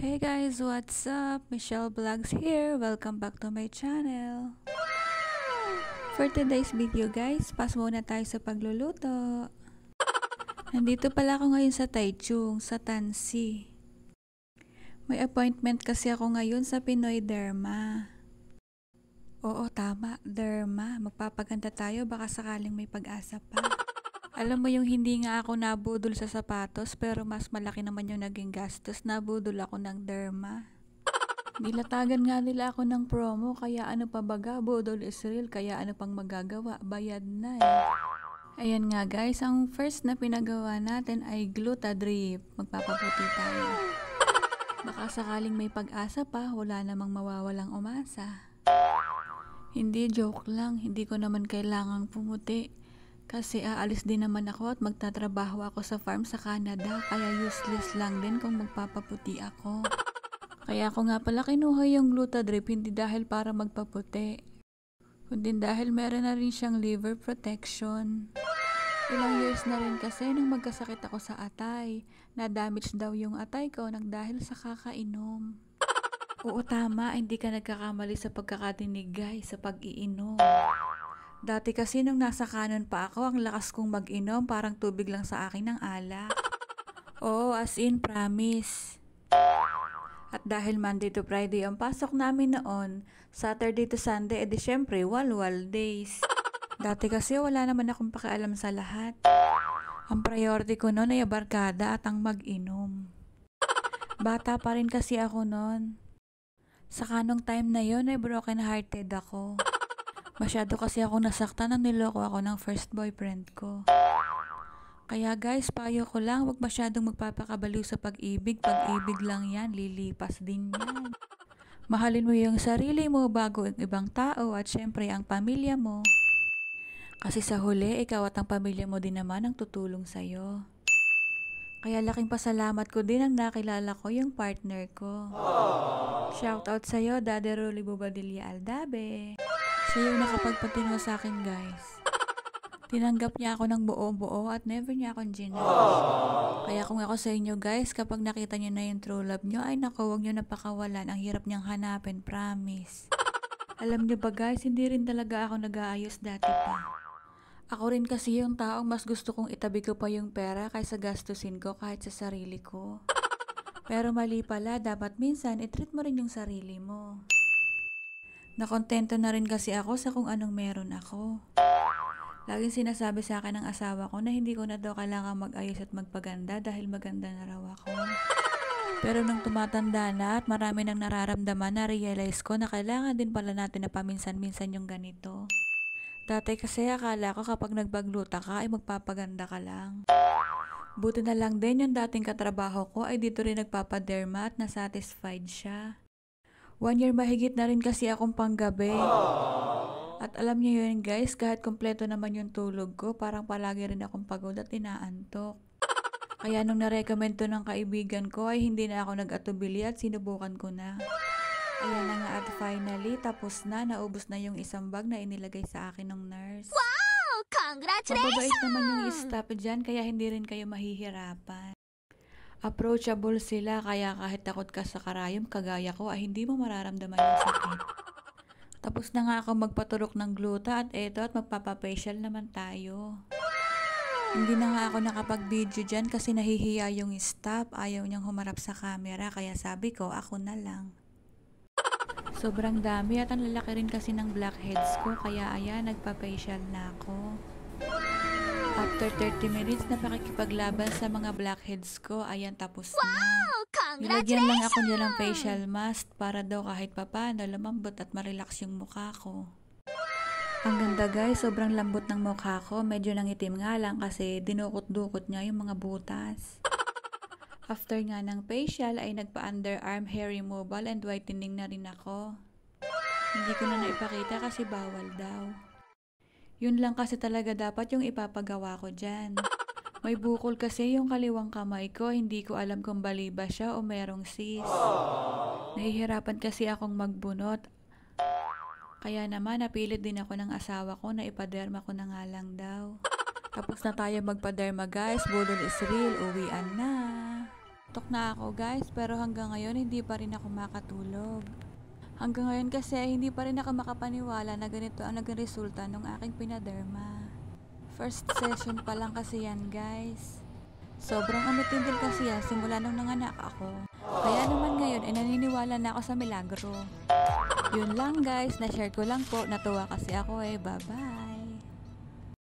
Hey guys, what's up? Michelle Vlogs here. Welcome back to my channel. For today's video guys, pass muna tayo sa pagluluto. Nandito pala ako ngayon sa Taichung, sa Tansi. May appointment kasi ako ngayon sa Pinoy Derma. Oo, tama, Derma. Magpapaganda tayo, baka sakaling may pag-asa pa. Alam mo yung hindi nga ako nabudol sa sapatos pero mas malaki naman yung naging gastos, nabudol ako ng Derma. Nilatagan nga nila ako ng promo kaya ano pa baga, budol is real kaya ano pang magagawa, bayad na eh. Ayan nga guys, ang first na pinagawa natin ay Glutadrip. Magpapaputi tayo. Baka sakaling may pag-asa pa, wala namang mawawalang umasa. Hindi, joke lang, hindi ko naman kailangang pumuti. Kasi aalis din naman ako at magtatrabaho ako sa farm sa Canada, kaya useless lang din kung magpapaputi ako. Kaya ako nga pala kinuha yung Glutadrip hindi dahil para magpaputi, kundi dahil meron na rin siyang liver protection. Ilang years na rin kasi nung magkasakit ako sa atay, na-damage daw yung atay ko nang dahil sa kakainom. Oo tama, hindi ka nagkakamali sa pagkakatinig guys, sa pag-iinom. Dati kasi nung nasa kanon pa ako, ang lakas kong mag-inom, parang tubig lang sa akin ng alak. Oo, as in, promise. At dahil Monday to Friday ang pasok namin noon, Saturday to Sunday, edi syempre, walwal days. Dati kasi wala naman akong pakialam sa lahat. Ang priority ko noon ay barkada at ang mag-inom. Bata pa rin kasi ako noon. Sa kanong time na yon ay broken hearted ako. Masyado kasi ako nasaktan nang niloko ako ng first boyfriend ko. Kaya guys, payo ko lang, huwag masyadong magpapakabaliw sa pag-ibig. Pag-ibig lang yan, lilipas din yan. Mahalin mo yung sarili mo bago ang ibang tao at syempre ang pamilya mo. Kasi sa huli, ikaw at ang pamilya mo din naman ang tutulong sa'yo. Kaya laking pasalamat ko din ang nakilala ko yung partner ko. Shoutout sa'yo, Daddy Rolly Bobadilla Aldabe. Siya yung nakapagpatino sa akin guys. Tinanggap niya ako ng buo-buo at never niya akong ginage. Kaya kung ako sa inyo guys, kapag nakita niyo na yung true love niyo, ay naku, huwag niyo napakawalan. Ang hirap niyang hanapin, promise. Alam niyo ba guys, hindi rin talaga ako nag-aayos dati pa. Ako rin kasi yung taong mas gusto kong itabi ko pa yung pera kaysa gastusin ko kahit sa sarili ko. Pero mali pala, dapat minsan i-treat mo rin yung sarili mo. Nakontento na rin kasi ako sa kung anong meron ako. Laging sinasabi sa akin ng asawa ko na hindi ko na daw kailangan mag-ayos at magpaganda dahil maganda na raw ako. Pero nung tumatanda na at marami nang nararamdaman, na-realize ko na kailangan din pala natin na paminsan-minsan yung ganito. Dati kasi akala ko kapag nagbagluta ka ay magpapaganda ka lang. Buti na lang din yung dating katrabaho ko ay dito rin nagpapaderma at nasatisfied siya. 1 year mahigit na rin kasi akong panggabi. At alam niyo yun guys, kahit kompleto naman yung tulog ko, parang palagi rin akong pagod at inaantok. Kaya nung narecommend to ng kaibigan ko ay hindi na ako nag-atubili at sinubukan ko na. Ayan na nga at finally, tapos na, naubos na yung isang bag na inilagay sa akin ng nurse. Wow! Congratulations! Mababait naman yung staff dyan, kaya hindi rin kayo mahihirapan. Approachable sila, kaya kahit takot ka sa karayom, kagaya ko, ay hindi mo mararamdaman yung sakit. Tapos na nga ako magpaturok ng gluta at eto at magpapafacial naman tayo. Hindi na nga ako nakapag-video dyan kasi nahihiya yung staff, ayaw niyang humarap sa camera, kaya sabi ko, ako na lang. Sobrang dami at ang lalaki rin kasi ng blackheads ko, kaya ayan, nagpa-facial na ako. After 30 minutes na pakikipaglaban sa mga blackheads ko, ayan tapos na. Nilagyan lang ako niya ng facial mask para daw kahit papano lumambot at ma-relax yung mukha ko. Ang ganda guys, sobrang lambot ng mukha ko. Medyo nangitim nga lang kasi dinukot-dukot niya yung mga butas. After nga ng facial ay nagpa-underarm hair removal and whitening na rin ako. Hindi ko na naipakita kasi bawal daw. Yun lang kasi talaga dapat yung ipapagawa ko dyan. May bukol kasi yung kaliwang kamay ko, hindi ko alam kung bali ba siya o merong cyst. Nahihirapan kasi akong magbunot. Kaya naman napilit din ako ng asawa ko na ipaderma ko na nga lang daw. Tapos na tayo magpaderma guys, budol is real, uwian na. Tok na ako guys, pero hanggang ngayon hindi pa rin ako makatulog. Hanggang ngayon kasi hindi pa rin ako makapaniwala na ganito ang naging resulta ng aking pinaderma. First session pa lang kasi yan guys. Sobrang umitim din kasi yan simula nung nanganak ako. Kaya naman ngayon ay naniniwala na ako sa milagro. Yun lang guys, na-share ko lang po, natuwa kasi ako bye bye.